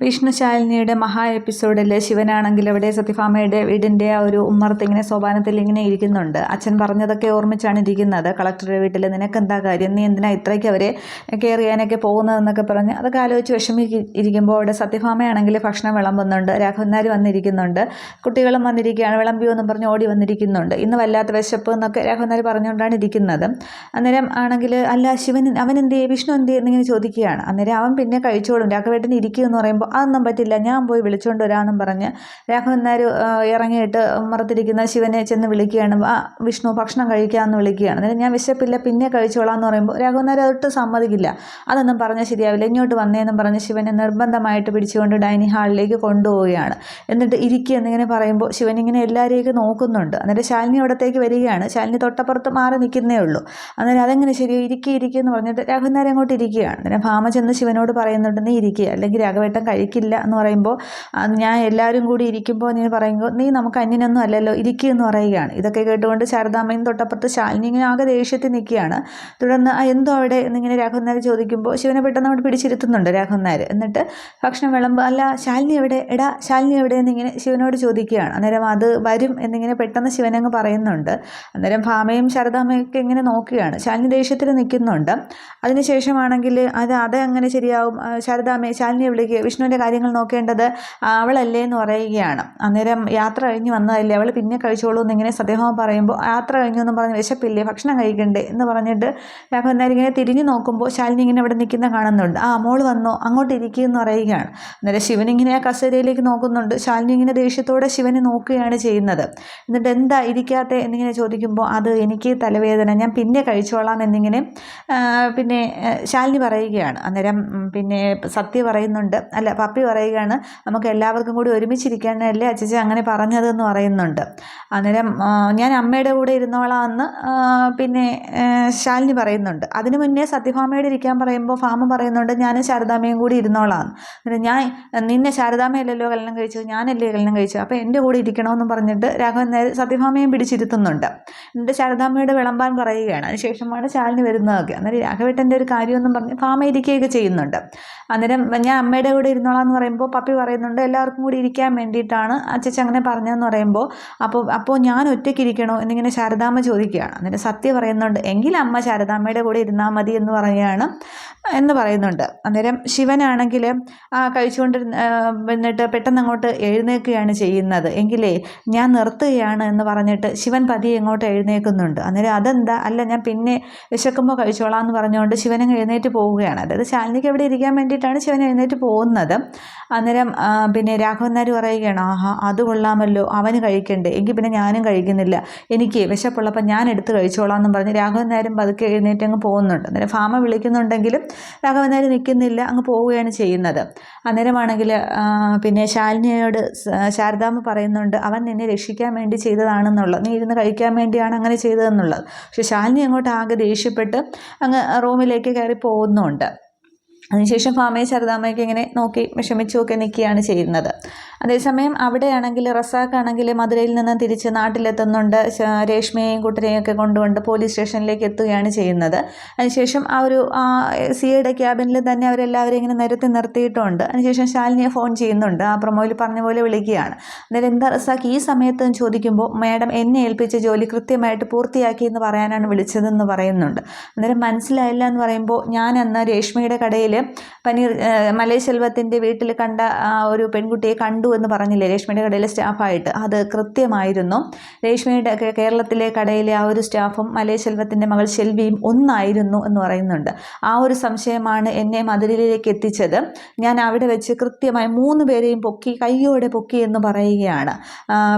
വിഷ്ണുശാലിനിയുടെ മഹാ എപ്പിസോഡിൽ ശിവനാണെങ്കിൽ അവിടെ സത്യഭാമയുടെ വീടിൻ്റെ ആ ഒരു ഉമ്മറത്ത് ഇങ്ങനെ സോപാനത്തിൽ ഇങ്ങനെ ഇരിക്കുന്നുണ്ട്. അച്ഛൻ പറഞ്ഞതൊക്കെ ഓർമ്മിച്ചാണ് ഇരിക്കുന്നത്. കളക്ടറുടെ വീട്ടിൽ നിനക്കെന്താ കാര്യം, നീ എന്തിനാ ഇത്രയ്ക്ക് അവരെ കെയർ ചെയ്യാനൊക്കെ പോകുന്നതെന്നൊക്കെ പറഞ്ഞ് അതൊക്കെ ആലോചിച്ച് വിഷമിച്ചിരിക്കുമ്പോൾ അവിടെ സത്യഭാമയാണെങ്കിൽ ഭക്ഷണം വിളമ്പുന്നുണ്ട്. രാഘവൻ നായർ വന്നിരിക്കുന്നുണ്ട്. കുട്ടികളും വന്നിരിക്കുകയാണ്. വിളമ്പിയോ എന്നും പറഞ്ഞ് ഓടി വന്നിരിക്കുന്നുണ്ട്. ഇന്ന് വല്ലാത്ത വിശപ്പ് എന്നൊക്കെ രാഘവൻ നായർ പറഞ്ഞുകൊണ്ടാണ് ഇരിക്കുന്നത്. അന്നേരം ആണെങ്കിൽ അല്ല അവൻ എന്ത് ചെയ്യും, വിഷ്ണു എന്ത് ചെയ്യും എന്നിങ്ങനെ ചോദിക്കുകയാണ്. അന്നേരം അവൻ പിന്നെ കഴിച്ചോളും, രാഘവേട്ടൻ ഇരിക്കുമെന്ന് പറയുമ്പോൾ അതൊന്നും പറ്റില്ല, ഞാൻ പോയി വിളിച്ചുകൊണ്ട് വരാമെന്നും പറഞ്ഞ് രാഘവൻ നായർ ഇറങ്ങിയിട്ട് ഉമ്മറത്തിരിക്കുന്ന ശിവനെ ചെന്ന് വിളിക്കുകയാണ്. വിഷ്ണു ഭക്ഷണം കഴിക്കാമെന്ന് വിളിക്കുകയാണ്. അന്നേരം ഞാൻ വിശപ്പില്ല, പിന്നെ കഴിച്ചോളാം എന്ന് പറയുമ്പോൾ രാഘവൻ നായർ അതൊട്ട് സമ്മതിക്കില്ല. അതൊന്നും പറഞ്ഞാൽ ശരിയാവില്ല, ഇങ്ങോട്ട് വന്നേന്നും പറഞ്ഞ് ശിവനെ നിർബന്ധമായിട്ട് പിടിച്ചുകൊണ്ട് ഡൈനിങ് ഹാളിലേക്ക് കൊണ്ടുപോവുകയാണ്. എന്നിട്ട് ഇരിക്കുക എന്നിങ്ങനെ പറയുമ്പോൾ ശിവൻ ഇങ്ങനെ എല്ലാവരെയൊക്കെ നോക്കുന്നുണ്ട്. അന്നേരം ശാലിനി അവിടത്തേക്ക് വരികയാണ്. ശാലിനി തൊട്ടപ്പുറത്ത് മാറി നിൽക്കുന്നേ ഉള്ളൂ. അന്നേരം അതെങ്ങനെ ശരിയോ, ഇരിക്കുക എന്ന് പറഞ്ഞിട്ട് രാഘവൻ നായർ അങ്ങോട്ട് ഇരിക്കുകയാണ്. അന്നേരം ഭാമ ചെന്ന് ശിവനോട് പറയുന്നുണ്ട്, നീ ഇരിക്കുക, അല്ലെങ്കിൽ രാഘവേട്ടൻ കഴിക്കില്ല എന്ന് പറയുമ്പോൾ ഞാൻ എല്ലാവരും കൂടി ഇരിക്കുമ്പോൾ നീ പറയുമ്പോൾ നീ നമുക്ക് അന്യനൊന്നും അല്ലല്ലോ, ഇരിക്കുക എന്ന് പറയുകയാണ്. ഇതൊക്കെ കേട്ടുകൊണ്ട് ശാരദാമ്മയും തൊട്ടപ്പുറത്ത് ശാലിനി ഇങ്ങനെ ആകെ ദേഷ്യത്തിൽ നിൽക്കുകയാണ്. തുടർന്ന് എന്തോ അവിടെ എന്നിങ്ങനെ രാഘവൻ നായർ ചോദിക്കുമ്പോൾ ശിവനെ പെട്ടെന്ന് അവിടെ പിടിച്ചിരുത്തുന്നുണ്ട് രാഘവൻ നായർ. എന്നിട്ട് ഭക്ഷണം വിളമ്പ്, അല്ല ശാലിനി എവിടെ, എടാ ശാലിനി എവിടെ എന്നിങ്ങനെ ശിവനോട് ചോദിക്കുകയാണ്. അന്നേരം അത് വരും എന്നിങ്ങനെ പെട്ടെന്ന് ശിവനങ്ങ് പറയുന്നുണ്ട്. അന്നേരം ഭാമയും ശാരദാമ്മയൊക്കെ ഇങ്ങനെ നോക്കുകയാണ്. ശാലിനി ദേഷ്യത്തിൽ നിൽക്കുന്നുണ്ട്. അതിനുശേഷമാണെങ്കിൽ അതെങ്ങനെ ശരിയാവും, ശാലിനിയെ വിളിക്കുക, വിഷ്ണുവിൻ്റെ കാര്യങ്ങൾ നോക്കേണ്ടത് അവളല്ലേ എന്ന് പറയുകയാണ്. അന്നേരം യാത്ര കഴിഞ്ഞ് വന്നതല്ലേ, അവൾ പിന്നെ കഴിച്ചോളൂ എന്നിങ്ങനെ സത്യഭാമ പറയുമ്പോൾ യാത്ര കഴിഞ്ഞു എന്നും പറഞ്ഞ് വിശപ്പില്ലേ, ഭക്ഷണം കഴിക്കണ്ടേ എന്ന് പറഞ്ഞിട്ട് രാഘവൻ നായർ ഇങ്ങനെ തിരിഞ്ഞു നോക്കുമ്പോൾ ശാലിനി ഇങ്ങനെ അവിടെ നിൽക്കുന്ന കാണുന്നുണ്ട്. മോള് വന്നോ, അങ്ങോട്ട് ഇരിക്കുക എന്ന് പറയുകയാണ്. അന്നേരം ശിവനിങ്ങനെ ആ കസേരയിലേക്ക് നോക്കുന്നുണ്ട്. ശാലിനി ഇങ്ങനെ ദേഷ്യത്തോടെ ശിവനെ നോക്കുകയാണ് ചെയ്യുന്നത്. എന്നിട്ട് എന്താ ഇരിക്കാത്ത എന്നിങ്ങനെ ചോദിക്കുമ്പോൾ അത് എനിക്ക് തലവേദന, ഞാൻ പിന്നെ കഴിച്ചോളാം എന്നിങ്ങനെ പിന്നെ ശാലിനി പറയുകയാണ്. അന്നേരം പിന്നെ സത്യ പറയുന്നുണ്ട്, അല്ല പപ്പി പറയുകയാണ്, നമുക്ക് എല്ലാവർക്കും കൂടി ഒരുമിച്ചിരിക്കാനല്ലേ അച്ചച്ച അങ്ങനെ പറഞ്ഞതെന്ന് പറയുന്നുണ്ട്. അന്നേരം ഞാൻ അമ്മയുടെ കൂടെ ഇരുന്നോളാം എന്ന് പിന്നെ ശാലിനി പറയുന്നുണ്ട്. അതിനു മുന്നേ സത്യഭാമയോട് ഇരിക്കാൻ പറയുമ്പോൾ ഭാമ പറയുന്നുണ്ട്, ഞാനും ശാരദാമ്മയും കൂടി ഇരുന്നോളാം. അന്നേരം നിന്നെ ശാരദാമ്മയല്ലല്ലോ കല്യാണം കഴിച്ചത്, ഞാനല്ലേ കല്യാണം കഴിച്ചത്, അപ്പോൾ എൻ്റെ കൂടെ ഇരിക്കണമെന്ന് പറഞ്ഞിട്ട് രാഘവൻ നായർ സത്യഭാമയും പിടിച്ചിരുത്തുന്നുണ്ട്. എന്നിട്ട് ശാരദാമ്മയോട് വിളമ്പാൻ പറയുകയാണ്. അതിനുശേഷമാണ് ശാലിനി വരുന്നതൊക്കെ. അന്നേരം രാഘവേട്ടൻ്റെ ഒരു കാര്യമൊന്നും പറഞ്ഞ് ഭാമ ഇരിക്കുകയൊക്കെ ചെയ്യുന്നുണ്ട്. അന്നേരം ഞാൻ അമ്മയുടെ കൂടെ ഇരുന്നോളാം എന്ന് പറയുമ്പോൾ പപ്പി പറയുന്നുണ്ട്, എല്ലാവർക്കും കൂടി ഇരിക്കാൻ വേണ്ടിയിട്ടാണ് അച്ചച്ച അങ്ങനെ പറഞ്ഞതെന്ന് പറയുമ്പോൾ അപ്പോൾ ഞാൻ ഒറ്റയ്ക്ക് ഇരിക്കണോ എന്നിങ്ങനെ ശാരദാമ്മ ചോദിക്കുകയാണ്. അന്നേരം സത്യ പറയുന്നുണ്ട്, എങ്കിൽ അമ്മ ശാരദാമ്മയുടെ കൂടെ ഇരുന്നാൽ മതി എന്ന് പറയുന്നുണ്ട്. അന്നേരം ശിവനാണെങ്കിൽ എന്നിട്ട് പെട്ടെന്ന് അങ്ങോട്ട് എഴുന്നേൽക്കുകയാണ് ചെയ്യുന്നത്. എങ്കിലേ ഞാൻ നിർത്തുകയാണ് എന്ന് പറഞ്ഞിട്ട് ശിവൻ പതിയെ എങ്ങോട്ട് എഴുന്നേൽക്കുന്നുണ്ട്. അന്നേരം അതെന്താ, അല്ല ഞാൻ പിന്നെ വിശക്കുമ്പോൾ കഴിച്ചോളാം എന്ന് പറഞ്ഞുകൊണ്ട് ശിവനങ്ങ് എഴുന്നേറ്റ് പോവുകയാണ്. അതായത് ശാലിനിക്ക് അവിടെ ഇരിക്കാൻ വേണ്ടിയിട്ടാണ് ശിവൻ എഴുന്നേറ്റ് പോകുന്നത്. അന്നേരം പിന്നെ രാഘവൻ നായർ പറയുകയാണ്, അത് കൊള്ളാമല്ലോ, അവന് കഴിക്കണ്ടേ, എങ്കിൽ പിന്നെ ഞാനും കഴിക്കുന്നില്ല, എനിക്ക് വിശപ്പുള്ളപ്പോൾ ഞാൻ എടുത്ത് കഴിച്ചോളാം എന്നും പറഞ്ഞ് രാഘവൻ നായരും പതുക്കെ എഴുന്നേറ്റ് അങ്ങ് പോകുന്നുണ്ട്. അന്നേരം ഭാമ വിളിക്കുന്നുണ്ടെങ്കിലും രാഘവൻ നായർ നിൽക്കുന്നില്ല, അങ്ങ് പോവുകയാണ് ചെയ്യുന്നത്. അന്നേരമാണെങ്കിൽ പിന്നെ ശാലിനിയോട് ശാരദാമ്മ പറയുന്നുണ്ട്, അവൻ നിന്നെ രക്ഷിക്കാൻ വേണ്ടി ചെയ്തതാണെന്നുള്ളത്, നീ ഇരുന്ന് കഴിക്കാൻ വേണ്ടിയാണ് അങ്ങനെ ചെയ്തതെന്നുള്ളത്. പക്ഷെ ശാലിനി അങ്ങോട്ട് ആകെ ദേഷ്യപ്പെട്ട് അങ്ങ് റൂമിലേക്ക് കയറി പോകുന്നുണ്ട്. അതിനുശേഷം ഭാമയും ശാരദാമ്മയൊക്കെ ഇങ്ങനെ നോക്കി വിഷമിച്ചുമൊക്കെ നിൽക്കുകയാണ് ചെയ്യുന്നത്. അതേസമയം അവിടെയാണെങ്കിൽ റസാഖാണെങ്കിൽ മധുരയിൽ നിന്ന് തിരിച്ച് നാട്ടിലെത്തുന്നുണ്ട്. രേഷ്മയെയും കുട്ടനെയും ഒക്കെ കൊണ്ടുകൊണ്ട് പോലീസ് സ്റ്റേഷനിലേക്ക് എത്തുകയാണ് ചെയ്യുന്നത്. അതിനുശേഷം ആ ഒരു സിയുടെ ക്യാബിനിൽ തന്നെ അവരെല്ലാവരും ഇങ്ങനെ നിർത്തിയിട്ടുണ്ട്. അതിനുശേഷം ശാലിനിയെ ഫോൺ ചെയ്യുന്നുണ്ട്. ആ പ്രൊമോയിൽ പറഞ്ഞ പോലെ വിളിക്കുകയാണ്. അന്നേരം എന്താ റസാഖ് ഈ സമയത്ത് ചോദിക്കുമ്പോൾ മാഡം എന്നെ ഏൽപ്പിച്ച ജോലി കൃത്യമായിട്ട് പൂർത്തിയാക്കി എന്ന് പറയാനാണ് വിളിച്ചതെന്ന് പറയുന്നുണ്ട്. അന്നേരം മനസ്സിലായില്ല എന്ന് പറയുമ്പോൾ ഞാൻ അന്ന് രേഷ്മയുടെ കടയിൽ മലയ സെൽവത്തിൻ്റെ വീട്ടിൽ കണ്ട ഒരു പെൺകുട്ടിയെ കണ്ടു എന്ന് പറഞ്ഞില്ലേ, രേഷ്മയുടെ കടയിലെ സ്റ്റാഫായിട്ട്, അത് കൃത്യമായിരുന്നു. രേഷ്മയുടെ കേരളത്തിലെ കടയിലെ ആ ഒരു സ്റ്റാഫും മലയ സെൽവത്തിൻ്റെ മകൾ ശെൽവിയും ഒന്നായിരുന്നു എന്ന് പറയുന്നുണ്ട്. ആ ഒരു സംശയമാണ് എന്നെ മധുരയിലേക്ക് എത്തിച്ചത്. ഞാൻ അവിടെ വെച്ച് കൃത്യമായി 3 പേരെയും കയ്യോടെ പൊക്കി എന്ന് പറയുകയാണ്.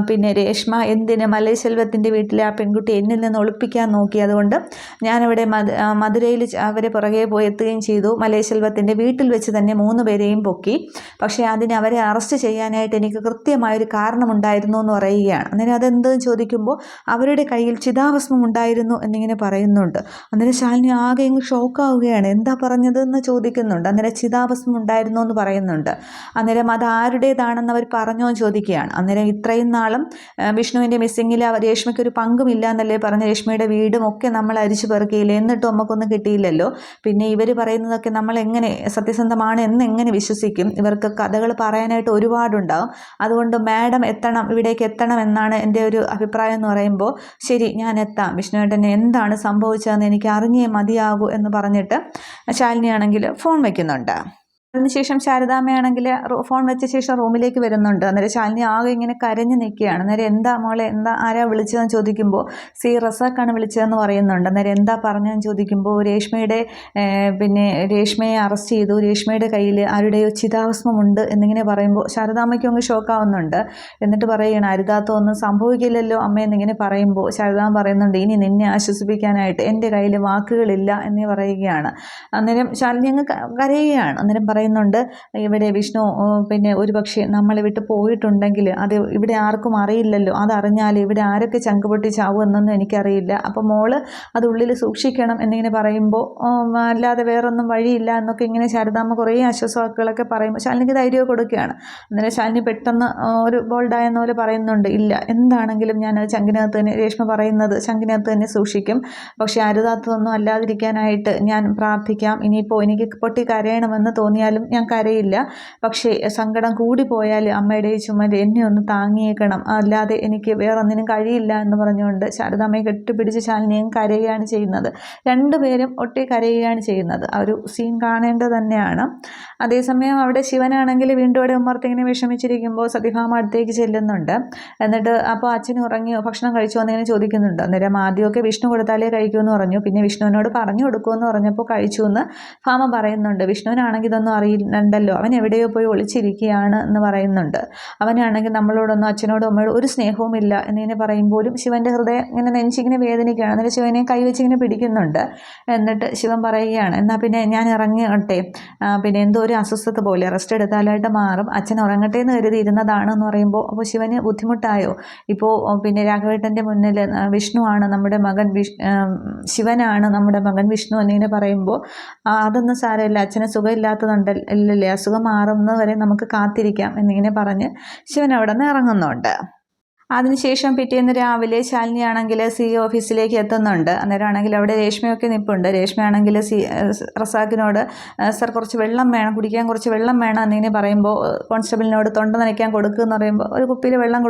പിന്നെ രേഷ്മ എന്തിന് മലയ സെൽവത്തിൻ്റെ വീട്ടിലെ ആ പെൺകുട്ടി എന്നിൽ നിന്ന് ഒളിപ്പിക്കാൻ നോക്കി, അതുകൊണ്ട് ഞാനവിടെ മധുരയിൽ അവരെ പുറകെ പോയി എത്തുകയും ചെയ്തു. മലയ സെൽവത്തിൻ്റെ വീട്ടിൽ വെച്ച് തന്നെ 3 പേരെയും പൊക്കി. പക്ഷേ അവരെ അറസ്റ്റ് ചെയ്യാനായിട്ട് പറയാനായിട്ട് എനിക്ക് കൃത്യമായൊരു കാരണമുണ്ടായിരുന്നു എന്ന് പറയുകയാണ്. അന്നേരം അതെന്തെന്ന് ചോദിക്കുമ്പോൾ അവരുടെ കയ്യിൽ ചിതാഭസ്മം ഉണ്ടായിരുന്നു എന്നിങ്ങനെ പറയുന്നുണ്ട്. അന്നേരം ശാലിനി ആകെ ഇങ്ങ് ഷോക്കാവുകയാണ്. എന്താ പറഞ്ഞതെന്ന് ചോദിക്കുന്നുണ്ട്. അന്നേരം ചിതാഭസ്മം ഉണ്ടായിരുന്നു എന്ന് പറയുന്നുണ്ട്. അന്നേരം അത് ആരുടേതാണെന്ന് അവർ പറഞ്ഞോ എന്ന് ചോദിക്കുകയാണ്. അന്നേരം ഇത്രയും നാളും വിഷ്ണുവിൻ്റെ മിസ്സിങ്ങിൽ രേഷ്മയ്ക്ക് ഒരു പങ്കുമില്ല എന്നല്ലേ പറഞ്ഞ, രേഷ്മയുടെ വീടും ഒക്കെ നമ്മൾ അരിച്ചു പെറുക്കിയില്ലേ, എന്നിട്ടും നമുക്കൊന്നും കിട്ടിയില്ലല്ലോ. പിന്നെ ഇവർ പറയുന്നതൊക്കെ നമ്മൾ എങ്ങനെ സത്യസന്ധമാണ് എന്ന് എങ്ങനെ വിശ്വസിക്കും? ഇവർക്ക് കഥകൾ പറയാനായിട്ട് ഒരുപാടുണ്ടാവും. അതുകൊണ്ട് മാഡം എത്തണം, ഇവിടേക്ക് എത്തണം എന്നാണ് എൻ്റെ ഒരു അഭിപ്രായം എന്ന് പറയുമ്പോൾ, ശരി ഞാൻ എത്താം, വിഷ്ണുവേട്ടന് എന്താണ് സംഭവിച്ചതെന്ന് എനിക്ക് അറിഞ്ഞേ മതിയാകൂ എന്ന് പറഞ്ഞിട്ട് ശാലിനിയാണെങ്കിൽ ഫോൺ വയ്ക്കുന്നുണ്ട്. അതിനുശേഷം ശാരദാമ്മയാണെങ്കിൽ ഫോൺ വെച്ച ശേഷം റൂമിലേക്ക് വരുന്നുണ്ട്. അന്നേരം ശാലിനി ആകെ ഇങ്ങനെ കരഞ്ഞു നിൽക്കുകയാണ്. അന്നേരം എന്താ മോളെ, എന്താ ആരാ വിളിച്ചതെന്ന് ചോദിക്കുമ്പോൾ റസാഖാണ് വിളിച്ചതെന്ന് പറയുന്നുണ്ട്. അന്നേരം എന്താ പറഞ്ഞതെന്ന് ചോദിക്കുമ്പോൾ രേഷ്മയെ അറസ്റ്റ് ചെയ്തു, രേഷ്മയുടെ കയ്യിൽ ആരുടെയോ ചിതാഭസ്മമുണ്ട് എന്നിങ്ങനെ പറയുമ്പോൾ ശാരദാമ്മയ്ക്കും അങ്ങ് ഷോക്കാവുന്നുണ്ട്. എന്നിട്ട് പറയുകയാണ്, അരുതാത്തൊന്നും സംഭവിക്കില്ലല്ലോ അമ്മ എന്നിങ്ങനെ പറയുമ്പോൾ ശാരദാമ്മ പറയുന്നുണ്ട്, ഇനി നിന്നെ ആശ്വസിപ്പിക്കാനായിട്ട് എൻ്റെ കയ്യിൽ വാക്കുകളില്ല എന്ന് പറയുകയാണ്. അന്നേരം ശാലിനി അങ്ങ് കരയുകയാണ്. അന്നേരം പറയുന്നുണ്ട്, ഇവിടെ വിഷ്ണു ഒരു പക്ഷേ നമ്മളെ വിട്ട് പോയിട്ടുണ്ടെങ്കിൽ അത് ഇവിടെ ആർക്കും അറിയില്ലല്ലോ, അതറിഞ്ഞാൽ ഇവിടെ ആരൊക്കെ ചങ്കുപൊട്ടി ചാവുമെന്നൊന്നും എനിക്കറിയില്ല. അപ്പോൾ മോള് അത് ഉള്ളിൽ സൂക്ഷിക്കണം എന്നിങ്ങനെ പറയുമ്പോൾ അല്ലാതെ വേറൊന്നും വഴിയില്ല എന്നൊക്കെ ഇങ്ങനെ ശാരദാമ്മ കുറേ ആശ്വാസവാക്കുകളൊക്കെ പറയുമ്പോൾ ശാലിനിക്ക് ധൈര്യം കൊടുക്കുകയാണ്. അന്നേരം ശാലിനി പെട്ടെന്ന് ഒരു ബോൾഡായെന്ന പോലെ പറയുന്നുണ്ട്, ഇല്ല എന്താണെങ്കിലും ഞാൻ ചങ്കിനകത്ത് തന്നെ, രേഷ്മ പറയുന്നത് ചങ്കിനകത്ത് തന്നെ സൂക്ഷിക്കും. പക്ഷേ അരുതാത്തതൊന്നും അല്ലാതിരിക്കാനായിട്ട് ഞാൻ പ്രാർത്ഥിക്കാം. ഇനിയിപ്പോൾ എനിക്ക് പൊട്ടി കരയണമെന്ന് തോന്നിയാലും ഞാൻ കരയില്ല. പക്ഷേ സങ്കടം കൂടിപ്പോയാൽ അമ്മയുടെ ഈ ചുമല് എന്നെ ഒന്ന് താങ്ങിയേക്കണം, അല്ലാതെ എനിക്ക് വേറൊന്നിനും കഴിയില്ല എന്ന് പറഞ്ഞുകൊണ്ട് ശാരദാമ്മയെ കെട്ടിപ്പിടിച്ച് ശാലിനിയും കരയുകയാണ് ചെയ്യുന്നത്. രണ്ടുപേരും ഒട്ടി കരയുകയാണ് ചെയ്യുന്നത്. ആ ഒരു സീൻ കാണേണ്ടത് തന്നെയാണ്. അതേസമയം അവിടെ ശിവനാണെങ്കിൽ വീണ്ടും അവിടെ ഉമ്മർത്തിങ്ങനെ വിഷമിച്ചിരിക്കുമ്പോൾ സത്യഭാമ അടുത്തേക്ക് ചെല്ലുന്നുണ്ട്. എന്നിട്ട് അപ്പോൾ അച്ഛൻ ഉറങ്ങിയോ, ഭക്ഷണം കഴിച്ചോ എന്നിങ്ങനെ ചോദിക്കുന്നുണ്ട്. അന്നേരം ആദ്യമൊക്കെ വിഷ്ണു കൊടുത്താലേ കഴിക്കുമെന്ന് പറഞ്ഞു, പിന്നെ വിഷ്ണുവിനോട് പറഞ്ഞു കൊടുക്കുമെന്ന് പറഞ്ഞപ്പോൾ കഴിച്ചു എന്ന് ഭാമ പറയുന്നുണ്ട്. വിഷ്ണുവിനാണെങ്കിൽ ഇതൊന്നും അറിയില്ലല്ലോ, അവൻ എവിടെയോ പോയി ഒളിച്ചിരിക്കുകയാണ് എന്ന് പറയുന്നുണ്ട്. അവനാണെങ്കിൽ നമ്മളോടൊന്നും അച്ഛനോടും അമ്മയോടും ഒരു സ്നേഹവും ഇല്ല എന്നിങ്ങനെ പറയുമ്പോഴും ശിവൻ്റെ ഹൃദയം ഇങ്ങനെ നെഞ്ചിങ്ങനെ വേദനിക്കുകയാണ്. എന്നിട്ട് ശിവനെ കൈവച്ചിങ്ങനെ പിടിക്കുന്നുണ്ട്. എന്നിട്ട് ശിവൻ പറയുകയാണ്, എന്നാൽ പിന്നെ ഞാൻ ഇറങ്ങട്ടെ, പിന്നെ എന്തോ ഒരു അസ്വസ്ഥത പോലെ, റെസ്റ്റ് എടുത്താലായിട്ട് മാറും, അച്ഛൻ ഉറങ്ങട്ടെ എന്ന് കരുതി ഇരുന്നതാണെന്ന് പറയുമ്പോൾ അപ്പോൾ ശിവന് ബുദ്ധിമുട്ടായോ? ഇപ്പോൾ രാഘവേട്ടൻ്റെ മുന്നിൽ വിഷ്ണുവാണ് നമ്മുടെ മകൻ, ശിവനാണ് നമ്മുടെ മകൻ വിഷ്ണു എന്നിങ്ങനെ പറയുമ്പോൾ അതൊന്നും സാരമില്ല, അച്ഛന് സുഖമില്ലാത്തതുണ്ടല്ലേ, അസുഖം മാറുന്നത് വരെ നമുക്ക് കാത്തിരിക്കാം എന്നിങ്ങനെ പറഞ്ഞ് ശിവൻ അവിടെ നിന്ന് ഇറങ്ങുന്നുണ്ട്. അതിനുശേഷം പിറ്റേന്ന് രാവിലെ ശാലിനിയാണെങ്കിൽ CEO ഓഫീസിലേക്ക് എത്തുന്നുണ്ട്. അന്നേരമാണെങ്കിൽ അവിടെ രേഷ്മയൊക്കെ നിൽപ്പുണ്ട്. രേഷ്മയാണെങ്കിൽ റസാഖിനോട് സർ കുറച്ച് വെള്ളം വേണം, കുടിക്കാൻ കുറച്ച് വെള്ളം വേണം എന്നിങ്ങനെ പറയുമ്പോൾ കോൺസ്റ്റബിളിനോട് തൊണ്ട നനയ്ക്കാൻ കൊടുക്കുമെന്ന് പറയുമ്പോൾ ഒരു കുപ്പിയിൽ വെള്ളം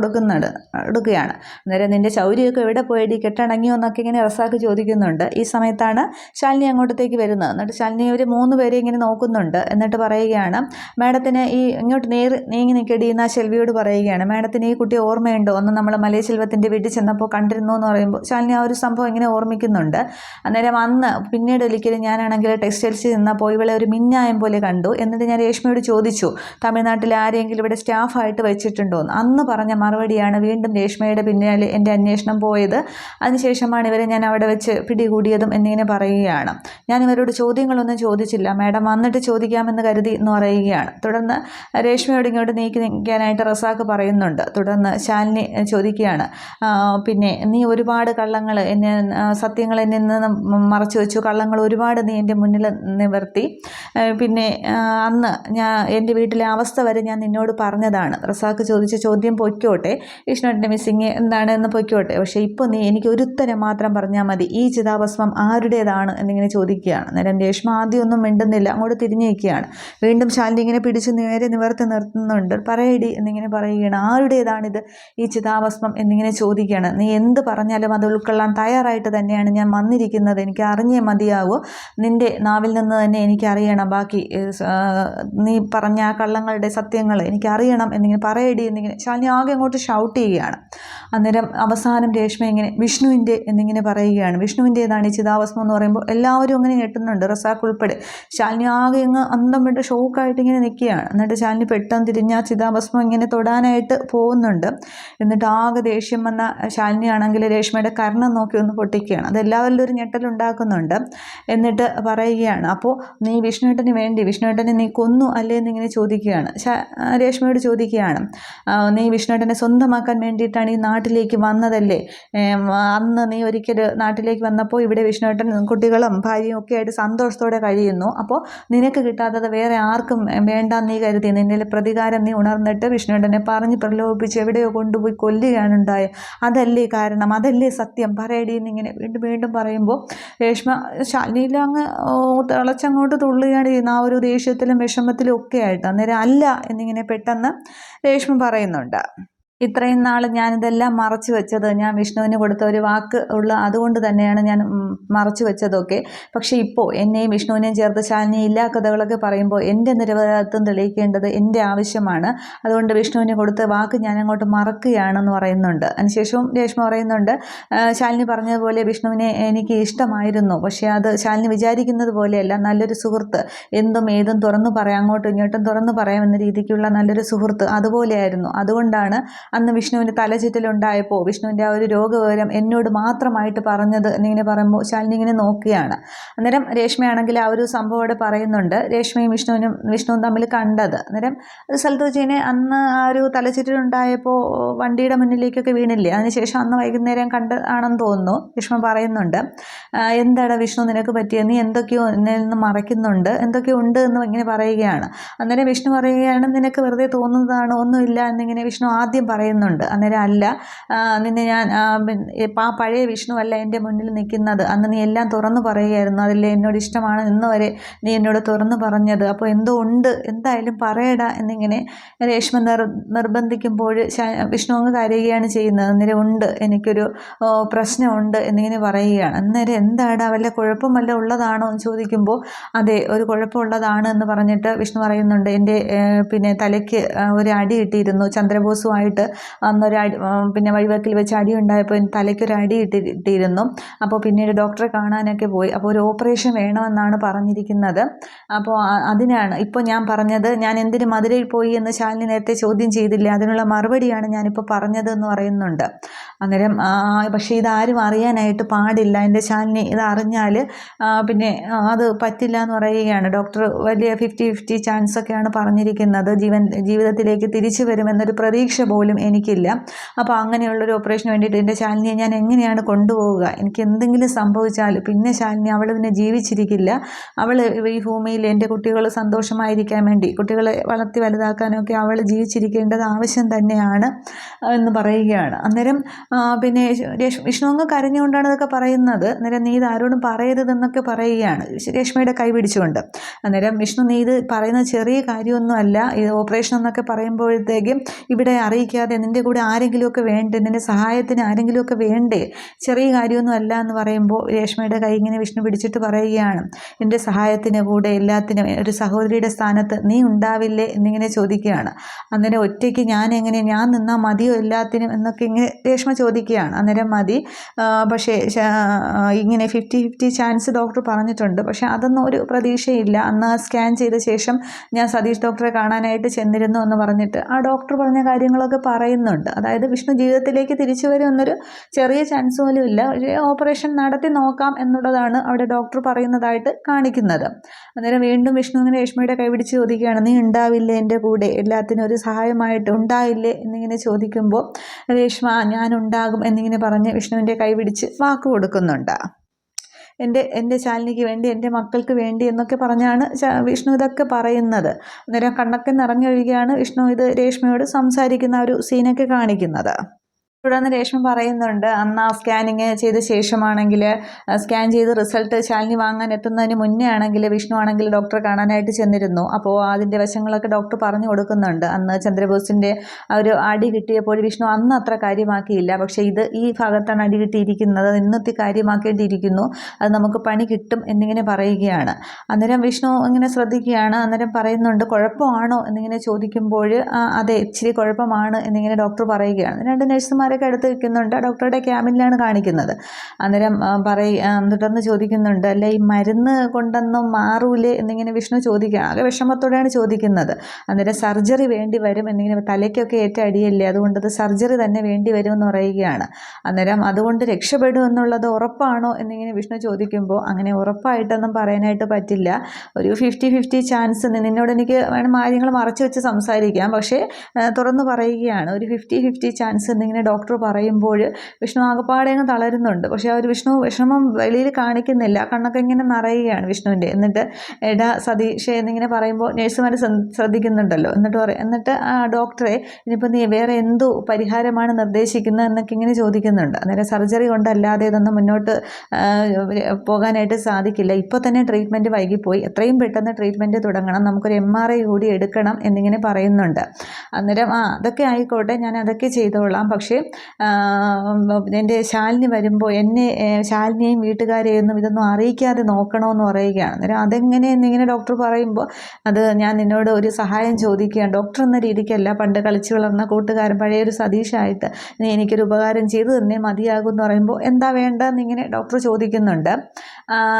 എടുക്കുകയാണ്. അന്നേരം നിൻ്റെ ശൗര്യമൊക്കെ എവിടെ പോയി, കെട്ടടങ്ങിയോ എന്നൊക്കെ ഇങ്ങനെ റസാഖ് ചോദിക്കുന്നുണ്ട്. ഈ സമയത്താണ് ശാലിനി അങ്ങോട്ടത്തേക്ക് വരുന്നത്. എന്നിട്ട് ശാലിനി ഒരു 3 പേരെ ഇങ്ങനെ നോക്കുന്നുണ്ട്. എന്നിട്ട് പറയുകയാണ്, മാഡത്തിന് ഇങ്ങോട്ട് നീങ്ങി നിൽക്കേണ്ടി എന്ന് ശെൽവിയോട് പറയുകയാണ്, മാഡത്തിന് ഈ കുട്ടിയെ ഓർമ്മയുണ്ടോ, നമ്മൾ മലയ സെൽവത്തിൻ്റെ വീട്ടിൽ ചെന്നപ്പോൾ കണ്ടിരുന്നു എന്ന് പറയുമ്പോൾ ശാലിനി ആ ഒരു സംഭവം ഇങ്ങനെ ഓർമ്മിക്കുന്നുണ്ട്. അന്നേരം അന്ന് പിന്നീട് ഒരിക്കലും ഞാനാണെങ്കിൽ ടെക്സ്റ്റൈൽസിൽ നിന്നപ്പോൾ ഇവളെ ഒരു മിന്നായം പോലെ കണ്ടു. എന്നിട്ട് ഞാൻ രേഷ്മയോട് ചോദിച്ചു, തമിഴ്നാട്ടിൽ ആരെങ്കിലും ഇവിടെ സ്റ്റാഫായിട്ട് വെച്ചിട്ടുണ്ടോ എന്ന്. അന്ന് പറഞ്ഞ മറുപടിയാണ് വീണ്ടും രേഷ്മയുടെ പിന്നാലെ എൻ്റെ അന്വേഷണം പോയത്. അതിനുശേഷമാണ് ഇവരെ ഞാൻ അവിടെ വെച്ച് പിടികൂടിയതും എന്നിങ്ങനെ പറയുകയാണ്. ഞാൻ ഇവരോട് ചോദ്യങ്ങളൊന്നും ചോദിച്ചില്ല, മാഡം വന്നിട്ട് ചോദിക്കാമെന്ന് കരുതി എന്ന് പറയുകയാണ്. തുടർന്ന് രേഷ്മയോട് ഇങ്ങോട്ട് നീക്കി നിൽക്കാനായിട്ട് റസാഖ് പറയുന്നുണ്ട്. തുടർന്ന് ശാലിനി ചോദിക്കുകയാണ്, പിന്നെ നീ ഒരുപാട് കള്ളങ്ങൾ സത്യങ്ങൾ എന്നിൽ നിന്ന് മറച്ചു വെച്ചു, കള്ളങ്ങൾ ഒരുപാട് നീ എൻ്റെ മുന്നിൽ നിവർത്തി, പിന്നെ അന്ന് എൻ്റെ വീട്ടിലെ അവസ്ഥ വരെ ഞാൻ നിന്നോട് പറഞ്ഞതാണ്. റസാഖ് ചോദിച്ച ചോദ്യം പൊയ്ക്കോട്ടെ, വിഷ്ണുവിൻ്റെ മിസ്സിങ് എന്താണെന്ന് പൊയ്ക്കോട്ടെ, പക്ഷേ ഇപ്പോൾ നീ എനിക്ക് ഒരു ഉത്തരം മാത്രം പറഞ്ഞാൽ മതി, ഈ ചിതാഭസ്മം ആരുടേതാണ് എന്നിങ്ങനെ ചോദിക്കുകയാണ്. അന്നേരം രേഷ്മ ആദ്യമൊന്നും മിണ്ടുന്നില്ല, അങ്ങോട്ട് തിരിഞ്ഞു നിൽക്കുകയാണ്. വീണ്ടും ശാലിനി ഇങ്ങനെ പിടിച്ച് നേരെ നിവർത്തി നിർത്തുന്നുണ്ട്. പറയടി എന്നിങ്ങനെ പറയുകയാണ്, ആരുടേതാണിത് ഈ ചിതാഭസ്മം എന്നിങ്ങനെ ചോദിക്കുകയാണ്. നീ എന്ത് പറഞ്ഞാലും അത് ഉൾക്കൊള്ളാൻ തയ്യാറായിട്ട് തന്നെയാണ് ഞാൻ വന്നിരിക്കുന്നത്, എനിക്ക് അറിഞ്ഞേ മതിയാവൂ, നിൻ്റെ നാവിൽ നിന്ന് തന്നെ എനിക്കറിയണം, ബാക്കി നീ പറഞ്ഞ ആ കള്ളങ്ങളുടെ സത്യങ്ങൾ എനിക്കറിയണം എന്നിങ്ങനെ പറയടി എന്നിങ്ങനെ ശാലിനി ആകെ അങ്ങോട്ട് ഷൗട്ട് ചെയ്യുകയാണ്. അന്നേരം അവസാനം രേഷ്മ ഇങ്ങനെ വിഷ്ണുവിൻ്റെ എന്നിങ്ങനെ പറയുകയാണ്. വിഷ്ണുവിൻ്റേതാണ് ഈ ചിതാഭസ്മം എന്ന് പറയുമ്പോൾ എല്ലാവരും അങ്ങനെ ഞെട്ടുന്നുണ്ട്, റസാഖ് ഉൾപ്പെടെ. ശാലിനി ആകെ അങ്ങ് അന്തം വിട്ട് ഷോക്കായിട്ട് ഇങ്ങനെ നിൽക്കുകയാണ്. എന്നിട്ട് ശാലിനി പെട്ടെന്ന് തിരിഞ്ഞ് ആ ചിതാഭസ്മം ഇങ്ങനെ തൊടാനായിട്ട് പോകുന്നുണ്ട്. എന്നിട്ട് എന്നിട്ട് ആകെ ദേഷ്യം വന്ന ശാലിനിയാണെങ്കിൽ രേഷ്മയുടെ കർണം നോക്കി ഒന്ന് പൊട്ടിക്കുകയാണ്. അതെല്ലാവരിലും ഒരു ഞെട്ടലുണ്ടാക്കുന്നുണ്ട്. എന്നിട്ട് പറയുകയാണ്, അപ്പോൾ നീ വിഷ്ണുവേട്ടന് വേണ്ടി വിഷ്ണുവേട്ടനെ നീ കൊന്നു അല്ലേ എന്നിങ്ങനെ ചോദിക്കുകയാണ്. രേഷ്മയോട് ചോദിക്കുകയാണ്, നീ വിഷ്ണുവേട്ടനെ സ്വന്തമാക്കാൻ വേണ്ടിയിട്ടാണ് ഈ നാട്ടിലേക്ക് വന്നതല്ലേ? അന്ന് നീ ഒരിക്കൽ നാട്ടിലേക്ക് വന്നപ്പോൾ ഇവിടെ വിഷ്ണുവേട്ടൻ കുട്ടികളും ഭാര്യയും ഒക്കെ ആയിട്ട് സന്തോഷത്തോടെ കഴിയുന്നു. അപ്പോൾ നിനക്ക് കിട്ടാത്തത് വേറെ ആർക്കും വേണ്ടാന്ന് നീ കരുതി നിന്നിലെ പ്രതികാരം നീ ഉണർന്നിട്ട് വിഷ്ണുവേട്ടനെ പറഞ്ഞ് പ്രലോഭിപ്പിച്ച് എവിടെയോ കൊണ്ടുപോയി കൊല്ലുകയാണുണ്ടായത്. അതല്ലേ കാരണം, അതല്ലേ സത്യം, പറയടി എന്നിങ്ങനെ വീണ്ടും വീണ്ടും പറയുമ്പോൾ രേഷ്മ ശാലിനിയിൽ അങ്ങ് തിളച്ചങ്ങോട്ട് തുള്ളുകയാണ് ചെയ്യുന്നത്, ആ ഒരു ദേഷ്യത്തിലും വിഷമത്തിലും ഒക്കെ ആയിട്ട്. അന്നേരം അല്ല എന്നിങ്ങനെ പെട്ടെന്ന് രേഷ്മ പറയുന്നുണ്ട്, ഇത്രയും നാൾ ഞാനിതെല്ലാം മറച്ചു വെച്ചത് ഞാൻ വിഷ്ണുവിന് കൊടുത്ത ഒരു വാക്ക് അതുകൊണ്ട് തന്നെയാണ് ഞാൻ മറച്ചു വെച്ചതൊക്കെ. പക്ഷേ ഇപ്പോൾ എന്നെയും വിഷ്ണുവിനെയും ചേർത്ത് ശാലിനി ഇല്ലാ കഥകളൊക്കെ പറയുമ്പോൾ എൻ്റെ നിരപരാധിത്വം തെളിയിക്കേണ്ടത് എൻ്റെ ആവശ്യമാണ്. അതുകൊണ്ട് വിഷ്ണുവിന് കൊടുത്ത വാക്ക് ഞാൻ അങ്ങോട്ട് മറക്കുകയാണെന്ന് പറയുന്നുണ്ട്. അതിനുശേഷവും രേഷ്മ പറയുന്നുണ്ട്, ശാലിനി പറഞ്ഞതുപോലെ വിഷ്ണുവിനെ എനിക്ക് ഇഷ്ടമായിരുന്നു. പക്ഷേ അത് ശാലിനി വിചാരിക്കുന്നത് പോലെയല്ല. നല്ലൊരു സുഹൃത്ത്, എന്തും ഏതും തുറന്നു പറയാം, അങ്ങോട്ടും ഇങ്ങോട്ടും തുറന്നു പറയാമെന്ന രീതിക്കുള്ള നല്ലൊരു സുഹൃത്ത് അതുപോലെയായിരുന്നു. അതുകൊണ്ടാണ് അന്ന് വിഷ്ണുവിന് തലചുറ്റലുണ്ടായപ്പോൾ വിഷ്ണുവിൻ്റെ ആ ഒരു രോഗവിവരം എന്നോട് മാത്രമായിട്ട് പറഞ്ഞത് എന്നിങ്ങനെ പറയുമ്പോൾ ശാലിനി ഇങ്ങനെ നോക്കുകയാണ്. അന്നേരം രേഷ്മയാണെങ്കിൽ ആ ഒരു സംഭവം അവിടെ പറയുന്നുണ്ട്, രേഷ്മയും വിഷ്ണുവും തമ്മിൽ കണ്ടത്. അന്നേരം ഒരു സ്ഥലത്ത് വെച്ച് കഴിഞ്ഞാൽ അന്ന് ആ ഒരു തലചുറ്റലുണ്ടായപ്പോൾ വണ്ടിയുടെ മുന്നിലേക്കൊക്കെ വീണില്ലേ, അതിനുശേഷം അന്ന് വൈകുന്നേരം ആണെന്ന് തോന്നുന്നു. രേഷ്മ പറയുന്നുണ്ട്, എന്താണ് വിഷ്ണു നിനക്ക് പറ്റിയത്, നീ എന്തൊക്കെയോ എന്നിൽ നിന്ന് മറയ്ക്കുന്നുണ്ട്, എന്തൊക്കെയോ ഉണ്ട് എന്ന് ഇങ്ങനെ പറയുകയാണ്. അന്നേരം വിഷ്ണു പറയുകയാണ്, നിനക്ക് വെറുതെ തോന്നുന്നതാണ്, ഒന്നുമില്ല എന്നിങ്ങനെ വിഷ്ണു ആദ്യം പറയുന്നുണ്ട്. അന്നേരം അല്ല, നിന്നെ ഞാൻ ആ പഴയ വിഷ്ണു അല്ല എൻ്റെ മുന്നിൽ നിൽക്കുന്നത്, അന്ന് നീ എല്ലാം തുറന്നു പറയുകയായിരുന്നു, അതല്ലേ എന്നോട് ഇഷ്ടമാണ് ഇന്ന് വരെ നീ എന്നോട് തുറന്നു പറഞ്ഞത്, അപ്പോൾ എന്തോ ഉണ്ട്, എന്തായാലും പറയടാ എന്നിങ്ങനെ രേഷ്മ നിർബന്ധിക്കുമ്പോൾ വിഷ്ണു അങ്ങ് കരയുകയാണ് ചെയ്യുന്നത്. അന്നേരം ഉണ്ട്, എനിക്കൊരു പ്രശ്നമുണ്ട് എന്നിങ്ങനെ പറയുകയാണ്. അന്നേരം എന്താടാ, വല്ല കുഴപ്പം വല്ല ഉള്ളതാണോ എന്ന് ചോദിക്കുമ്പോൾ അതെ ഒരു കുഴപ്പമുള്ളതാണ് എന്ന് പറഞ്ഞിട്ട് വിഷ്ണു പറയുന്നുണ്ട്, എൻ്റെ തലയ്ക്ക് ഒരു അടി കിട്ടിയിരുന്നു ചന്ദ്രബോസുമായിട്ട്. അന്നൊരു വഴിവെക്കിൽ വെച്ച് അടി ഉണ്ടായപ്പോൾ തലയ്ക്കൊരു അടി ഇട്ടിരുന്നു. അപ്പോൾ പിന്നീട് ഡോക്ടറെ കാണാനൊക്കെ പോയി. അപ്പോൾ ഒരു ഓപ്പറേഷൻ വേണമെന്നാണ് പറഞ്ഞിരിക്കുന്നത്. അപ്പോൾ അതിനാണ് ഇപ്പോൾ ഞാൻ പറഞ്ഞത്, ഞാൻ എന്തിന് മധുരയിൽ പോയി എന്ന് ശാലിനി നേരത്തെ ചോദ്യം ചെയ്തില്ല, അതിനുള്ള മറുപടിയാണ് ഞാനിപ്പോൾ പറഞ്ഞതെന്ന് പറയുന്നുണ്ട്. അന്നേരം പക്ഷേ ഇതാരും അറിയാനായിട്ട് പാടില്ല, എൻ്റെ ശാലിനി ഇത് അറിഞ്ഞാൽ അത് പറ്റില്ല എന്ന് പറയുകയാണ് ഡോക്ടർ. വലിയ 50-50 ചാൻസൊക്കെയാണ് പറഞ്ഞിരിക്കുന്നത്, ജീവിതത്തിലേക്ക് തിരിച്ചു വരുമെന്നൊരു പ്രതീക്ഷ പോലും എനിക്കില്ല. അപ്പോൾ അങ്ങനെയുള്ളൊരു ഓപ്പറേഷന് വേണ്ടിയിട്ട് എൻ്റെ ശാലിനിയെ ഞാൻ എങ്ങനെയാണ് കൊണ്ടുപോവുക? എനിക്ക് എന്തെങ്കിലും സംഭവിച്ചാൽ പിന്നെ ശാലിനി അവൾ പിന്നെ ജീവിച്ചിരിക്കില്ല. അവൾ ഈ ഭൂമിയിൽ എൻ്റെ കുട്ടികൾ സന്തോഷമായിരിക്കാൻ വേണ്ടി, കുട്ടികളെ വളർത്തി വലുതാക്കാനൊക്കെ അവൾ ജീവിച്ചിരിക്കേണ്ടത് ആവശ്യം തന്നെയാണ് എന്ന് പറയുകയാണ്. അന്നേരം വിഷ്ണു അങ്ങ് കരഞ്ഞുകൊണ്ടാണ് ഇതൊക്കെ പറയുന്നത്. അന്നേരം നീ ഇത് ആരോടും പറയരുതെന്നൊക്കെ പറയുകയാണ് രേഷ്മയുടെ കൈ പിടിച്ചുകൊണ്ട്. അന്നേരം വിഷ്ണു, നീ ഇത് പറയുന്ന ചെറിയ കാര്യമൊന്നുമല്ല, ഇത് ഓപ്പറേഷൻ എന്നൊക്കെ പറയുമ്പോഴത്തേക്കും ഇവിടെ അറിയിക്കാതെ നിൻ്റെ കൂടെ ആരെങ്കിലുമൊക്കെ വേണ്ടേ, നിൻ്റെ സഹായത്തിന് ആരെങ്കിലുമൊക്കെ വേണ്ടേ, ചെറിയ കാര്യമൊന്നും അല്ല എന്ന് പറയുമ്പോൾ രേഷ്മയുടെ കൈ ഇങ്ങനെ വിഷ്ണു പിടിച്ചിട്ട് പറയുകയാണ്, എൻ്റെ സഹായത്തിന് കൂടെ എല്ലാത്തിനും ഒരു സഹോദരിയുടെ സ്ഥാനത്ത് നീ ഉണ്ടാവില്ലേ എന്നിങ്ങനെ ചോദിക്കുകയാണ്. അന്നേരം ഒറ്റയ്ക്ക് ഞാൻ നിന്നാൽ മതിയോ എല്ലാത്തിനും എന്നൊക്കെ ഇങ്ങനെ രേഷ്മ ചോദിക്കുകയാണ്. അന്നേരം മതി, പക്ഷേ ഇങ്ങനെ 50-50 ചാൻസ് ഡോക്ടർ പറഞ്ഞിട്ടുണ്ട്, പക്ഷേ അതൊന്നും ഒരു പ്രതീക്ഷയില്ല. അന്ന് സ്കാൻ ചെയ്ത ശേഷം ഞാൻ സതീഷ് ഡോക്ടറെ കാണാനായിട്ട് ചെന്നിരുന്നു എന്ന് പറഞ്ഞിട്ട് ആ ഡോക്ടർ പറഞ്ഞ കാര്യങ്ങളൊക്കെ പറയുന്നുണ്ട്. അതായത് വിഷ്ണു ജീവിതത്തിലേക്ക് തിരിച്ചു വരുമെന്നൊരു ചെറിയ ചാൻസ് പോലും ഇല്ല, പക്ഷേ ഓപ്പറേഷൻ നടത്തി നോക്കാം എന്നുള്ളതാണ് അവിടെ ഡോക്ടർ പറയുന്നതായിട്ട് കാണിക്കുന്നത്. അന്നേരം വീണ്ടും വിഷ്ണു ഇങ്ങനെ രേഷ്മയുടെ കൈപിടിച്ച് ചോദിക്കുകയാണ്, നീ ഉണ്ടാവില്ലേ എൻ്റെ കൂടെ, എല്ലാത്തിനും ഒരു സഹായമായിട്ട് ഉണ്ടായില്ലേ എന്നിങ്ങനെ ചോദിക്കുമ്പോൾ രേഷ്മ ഞാൻ ഉണ്ടാകും എന്നിങ്ങനെ പറഞ്ഞ് വിഷ്ണുവിൻ്റെ കൈ പിടിച്ച് വാക്ക് കൊടുക്കുന്നുണ്ട്. എൻ്റെ ശാലിനിക്ക് വേണ്ടി, എൻ്റെ മക്കൾക്ക് വേണ്ടി എന്നൊക്കെ പറഞ്ഞാണ് വിഷ്ണു ഇതൊക്കെ പറയുന്നത്. അന്നേരം കണ്ണൊക്കെ നിറഞ്ഞൊഴുകിയാണ് വിഷ്ണു ഇത് രേഷ്മയോട് സംസാരിക്കുന്ന ഒരു സീനൊക്കെ കാണിക്കുന്നത്. തുടർന്ന് രേഷ്മ പറയുന്നുണ്ട്, അന്ന് ആ സ്കാനിങ് ചെയ്ത ശേഷമാണെങ്കിൽ, സ്കാൻ ചെയ്ത് റിസൾട്ട് ശാലിനി വാങ്ങാൻ എത്തുന്നതിന് മുന്നേ ആണെങ്കിൽ വിഷ്ണു ആണെങ്കിൽ ഡോക്ടറെ കാണാനായിട്ട് ചെന്നിരുന്നു. അപ്പോൾ അതിൻ്റെ വശങ്ങളൊക്കെ ഡോക്ടർ പറഞ്ഞു കൊടുക്കുന്നുണ്ട്. അന്ന് ചന്ദ്രബോസിൻ്റെ ഒരു അടി കിട്ടിയപ്പോൾ വിഷ്ണു അന്ന് അത്ര കാര്യമാക്കിയില്ല, പക്ഷേ ഈ ഭാഗത്താണ് അടി കിട്ടിയിരിക്കുന്നത്, ഇന്നത്തെ കാര്യമാക്കേണ്ടിയിരിക്കുന്നു, അത് നമുക്ക് പണി കിട്ടും എന്നിങ്ങനെ പറയുകയാണ്. അന്നേരം വിഷ്ണു ഇങ്ങനെ ശ്രദ്ധിക്കുകയാണ്. അന്നേരം പറയുന്നുണ്ട്, കുഴപ്പമാണോ എന്നിങ്ങനെ ചോദിക്കുമ്പോൾ അതെ ഇച്ചിരി കുഴപ്പമാണ് എന്നിങ്ങനെ ഡോക്ടർ പറയുകയാണ്. രണ്ട് നഴ്സുമാർ ഡോക്ടർമാരൊക്കെ അടുത്ത് നിൽക്കുന്നുണ്ട്. ഡോക്ടറുടെ ക്യാബിനിലാണ് കാണിക്കുന്നത്. അന്നേരം തുടർന്ന് ചോദിക്കുന്നുണ്ട്, അല്ല ഈ മരുന്ന് കൊണ്ടൊന്നും മാറൂലേ എന്നിങ്ങനെ വിഷ്ണു ചോദിക്കുക. ആകെ വിഷമത്തോടെയാണ് ചോദിക്കുന്നത്. അന്നേരം സർജറി വേണ്ടി വരും എന്നിങ്ങനെ, തലയ്ക്കൊക്കെ ഏറ്റ അടിയല്ലേ, അതുകൊണ്ടത് സർജറി തന്നെ വേണ്ടി വരുമെന്ന് പറയുകയാണ്. അന്നേരം അതുകൊണ്ട് രക്ഷപ്പെടും എന്നുള്ളത് ഉറപ്പാണോ എന്നിങ്ങനെ വിഷ്ണു ചോദിക്കുമ്പോൾ, അങ്ങനെ ഉറപ്പായിട്ടൊന്നും പറയാനായിട്ട് പറ്റില്ല. ഒരു 50-50 ചാൻസ്. നിന്നോട് എനിക്ക് വേണം കാര്യങ്ങൾ മറച്ചു വെച്ച് സംസാരിക്കാം, പക്ഷേ തുറന്നു പറയുകയാണ്. ഒരു 50-50 ചാൻസ് എന്നിങ്ങനെ ഡോക്ടർ പറയുമ്പോൾ വിഷ്ണു ആകപ്പാടെ അങ്ങ് തളരുന്നുണ്ട്. പക്ഷേ ആ ഒരു വിഷമം വെളിയിൽ കാണിക്കുന്നില്ല. കണ്ണൊക്കെ ഇങ്ങനെ നിറയുകയാണ് വിഷ്ണുവിൻ്റെ. എന്നിട്ട് എടാ സതീഷ് എന്നിങ്ങനെ പറയുമ്പോൾ നഴ്സുമാർ ശ്രദ്ധിക്കുന്നുണ്ടല്ലോ. എന്നിട്ട് ആ ഡോക്ടറെ, ഇനിയിപ്പോൾ നീ വേറെ എന്തു പരിഹാരമാണ് നിർദ്ദേശിക്കുന്നത് എന്നൊക്കെ ഇങ്ങനെ ചോദിക്കുന്നുണ്ട്. അന്നേരം സർജറി കൊണ്ടല്ലാതെ ഇതൊന്നും മുന്നോട്ട് പോകാനായിട്ട് സാധിക്കില്ല. ഇപ്പോൾ തന്നെ ട്രീറ്റ്മെൻറ്റ് വൈകിപ്പോയി, എത്രയും പെട്ടെന്ന് ട്രീറ്റ്മെൻറ്റ് തുടങ്ങണം, നമുക്കൊരു MRI കൂടി എടുക്കണം എന്നിങ്ങനെ പറയുന്നുണ്ട്. അന്നേരം അതൊക്കെ ആയിക്കോട്ടെ, ഞാൻ അതൊക്കെ ചെയ്തോളാം, പക്ഷേ എൻ്റെ ശാലിനി വരുമ്പോൾ ശാലിനിയെയും വീട്ടുകാരെയൊന്നും ഇതൊന്നും അറിയിക്കാതെ നോക്കണമെന്ന് പറയുകയാണ്. അന്നേരം അതെങ്ങനെ എന്നിങ്ങനെ ഡോക്ടർ പറയുമ്പോൾ, അത് ഞാൻ നിന്നോട് ഒരു സഹായം ചോദിക്കുകയാണ്, ഡോക്ടർ എന്ന രീതിക്കല്ല, പണ്ട് കളിച്ചു വളർന്ന കൂട്ടുകാരൻ പഴയൊരു സതീഷായിട്ട് നീ എനിക്കൊരു ഉപകാരം ചെയ്തു തന്നെ മതിയാകും എന്ന് പറയുമ്പോൾ, എന്താ വേണ്ടതെന്നിങ്ങനെ ഡോക്ടർ ചോദിക്കുന്നുണ്ട്.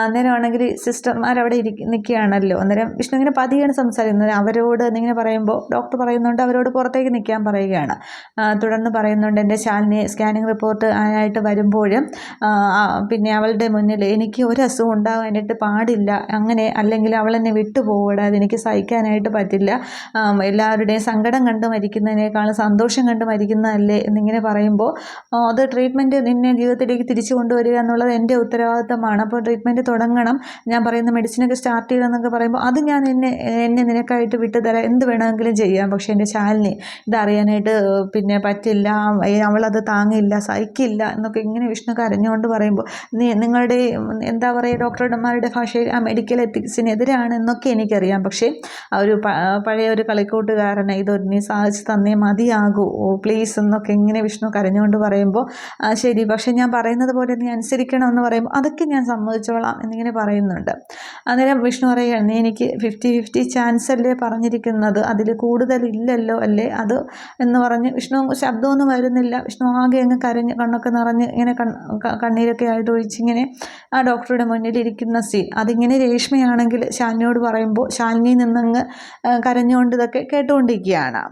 അന്നേരമാണെങ്കിൽ സിസ്റ്റർമാരവിടെ നിൽക്കുകയാണല്ലോ. അന്നേരം വിഷ്ണു ഇങ്ങനെ പതിയാണ് സംസാരിക്കുന്നത്. അവരോട് എന്നിങ്ങനെ പറയുമ്പോൾ ഡോക്ടർ പറയുന്നുണ്ട് അവരോട് പുറത്തേക്ക് നിൽക്കാൻ പറയുകയാണ്. തുടർന്ന് പറയുന്നുണ്ട്, എൻ്റെ ശാലിനി സ്കാനിങ് റിപ്പോർട്ട് ആയിട്ട് വരുമ്പോൾ പിന്നെ അവളുടെ മുന്നിൽ എനിക്ക് ഒരു അസുഖം ഉണ്ടാകാനായിട്ട് പാടില്ല, അങ്ങനെ അല്ലെങ്കിൽ അവൾ എന്നെ വിട്ടുപോകൂടാ, അതെനിക്ക് സഹിക്കാനായിട്ട് പറ്റില്ല, എല്ലാവരുടെയും സങ്കടം കണ്ട് മരിക്കുന്നതിനേക്കാളും സന്തോഷം കണ്ട് മരിക്കുന്നതല്ലേ എന്നിങ്ങനെ പറയുമ്പോൾ, അത് ട്രീറ്റ്മെൻറ്റ് നിന്നെ ജീവിതത്തിലേക്ക് തിരിച്ചു കൊണ്ടുവരിക എന്നുള്ളത് എൻ്റെ ഉത്തരവാദിത്തമാണ്, അപ്പോൾ ട്രീറ്റ്മെൻറ്റ് തുടങ്ങണം, ഞാൻ പറയുന്ന മെഡിസിനൊക്കെ സ്റ്റാർട്ട് ചെയ്യണമെന്നൊക്കെ പറയുമ്പോൾ, അത് ഞാൻ എന്നെ നിനക്കായിട്ട് വിട്ടുതരാം, എന്ത് വേണമെങ്കിലും ചെയ്യാം, പക്ഷേ എൻ്റെ ശാലിനി ഇതറിയാനായിട്ട് പിന്നെ പറ്റില്ല, അവളത് താങ്ങില്ല, സഹിക്കില്ല എന്നൊക്കെ ഇങ്ങനെ വിഷ്ണു കരഞ്ഞുകൊണ്ട് പറയുമ്പോൾ, നിങ്ങളുടെ എന്താ പറയുക, ഡോക്ടർമാരുടെ ഭാഷയിൽ ആ മെഡിക്കൽ എത്തിക്സിനെതിരാണ് എന്നൊക്കെ എനിക്കറിയാം, പക്ഷേ ആ ഒരു പഴയ ഒരു കളിക്കൂട്ടുകാരനെ ഇതൊരു നീ സാധിച്ചു തന്നേ മതിയാകൂ പ്ലീസ് എന്നൊക്കെ ഇങ്ങനെ വിഷ്ണു കരഞ്ഞുകൊണ്ട് പറയുമ്പോൾ, ശരി, പക്ഷേ ഞാൻ പറയുന്നത് പോലെ നീ അനുസരിക്കണം എന്ന് പറയുമ്പോൾ, അതൊക്കെ ഞാൻ സമ്മതിച്ചോളാം എന്നിങ്ങനെ പറയുന്നുണ്ട്. അന്നേരം വിഷ്ണു പറയുകയാണ്, നീ എനിക്ക് 50-50 ചാൻസ് അല്ലേ പറഞ്ഞിരിക്കുന്നത്, അതിൽ കൂടുതലില്ലല്ലോ അല്ലേ അത് എന്ന് പറഞ്ഞ് വിഷ്ണു ശബ്ദമൊന്നും വരുന്നില്ല. വിഷ്ണു ആകെ അങ്ങ് കരഞ്ഞ് കണ്ണൊക്കെ നിറഞ്ഞ് ഇങ്ങനെ കണ്ണീരൊക്കെ ആയിട്ട് ഒഴിച്ചിങ്ങനെ ആ ഡോക്ടറുടെ മുന്നിലിരിക്കുന്ന സീൻ, അതിങ്ങനെ രേഷ്മയാണെങ്കിൽ ശാലിനിയോട് പറയുമ്പോൾ ശാലിനിയിൽ നിന്നങ്ങ് കരഞ്ഞുകൊണ്ട് ഇതൊക്കെ കേട്ടുകൊണ്ടിരിക്കുകയാണ്.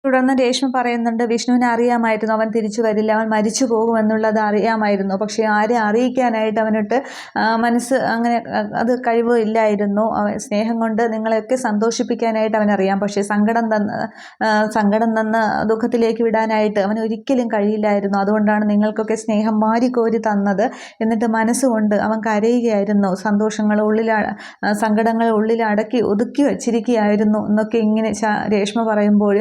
തുടർന്ന് രേഷ്മ പറയുന്നുണ്ട്, വിഷ്ണുവിനെ അറിയാമായിരുന്നു അവൻ തിരിച്ചു വരില്ല, അവൻ മരിച്ചു പോകുമെന്നുള്ളത് അറിയാമായിരുന്നു, പക്ഷേ ആരെ അറിയിക്കാനായിട്ട് അവനിട്ട് മനസ്സ് അങ്ങനെ അത് കഴിവ് ഇല്ലായിരുന്നു. സ്നേഹം കൊണ്ട് നിങ്ങളെയൊക്കെ സന്തോഷിപ്പിക്കാനായിട്ട് അവനറിയാം, പക്ഷേ സങ്കടം തന്ന് ദുഃഖത്തിലേക്ക് വിടാനായിട്ട് അവന് ഒരിക്കലും കഴിയില്ലായിരുന്നു. അതുകൊണ്ടാണ് നിങ്ങൾക്കൊക്കെ സ്നേഹം വാരിക്കോരി തന്നത്. എന്നിട്ട് മനസ്സുകൊണ്ട് അവൻ കരയുകയായിരുന്നു, സങ്കടങ്ങൾ ഉള്ളിൽ ഒതുക്കി വച്ചിരിക്കുകയായിരുന്നു എന്നൊക്കെ ഇങ്ങനെ രേഷ്മ പറയുമ്പോൾ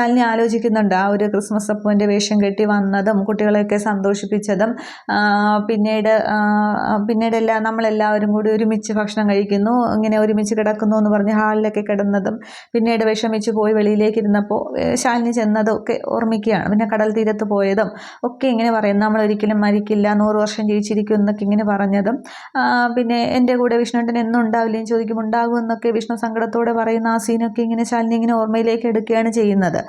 ശാലിനി ആലോചിക്കുന്നുണ്ട്. ആ ഒരു ക്രിസ്മസ് അപ്പൂവിൻ്റെ വേഷം കെട്ടി വന്നതും കുട്ടികളെയൊക്കെ സന്തോഷിപ്പിച്ചതും പിന്നീടെല്ലാം നമ്മളെല്ലാവരും കൂടി ഒരുമിച്ച് ഭക്ഷണം കഴിക്കുന്നു, ഇങ്ങനെ ഒരുമിച്ച് കിടക്കുന്നു എന്ന് പറഞ്ഞ് ഹാളിലൊക്കെ കിടന്നതും, പിന്നീട് വിഷമിച്ച് പോയി വെളിയിലേക്ക് ഇരുന്നപ്പോൾ ശാലിനി ചെന്നതും ഒക്കെ ഓർമ്മിക്കുകയാണ്. പിന്നെ കടൽ തീരത്ത് പോയതും ഒക്കെ ഇങ്ങനെ പറയുന്നു, നമ്മളൊരിക്കലും മരിക്കില്ല, 100 വർഷം ജീവിച്ചിരിക്കും എന്നൊക്കെ ഇങ്ങനെ പറഞ്ഞതും, പിന്നെ എൻ്റെ കൂടെ വിഷ്ണുവേട്ടൻ എന്നും ഉണ്ടാവില്ലേന്ന് ചോദിക്കുമ്പോൾ ഉണ്ടാകും എന്നൊക്കെ വിഷ്ണു സങ്കടത്തോടെ പറയുന്ന ആ സീനൊക്കെ ഇങ്ങനെ ശാലിനി ഇങ്ങനെ ഓർമ്മയിലേക്ക് എടുക്കുകയാണ് ചെയ്യുന്നത്.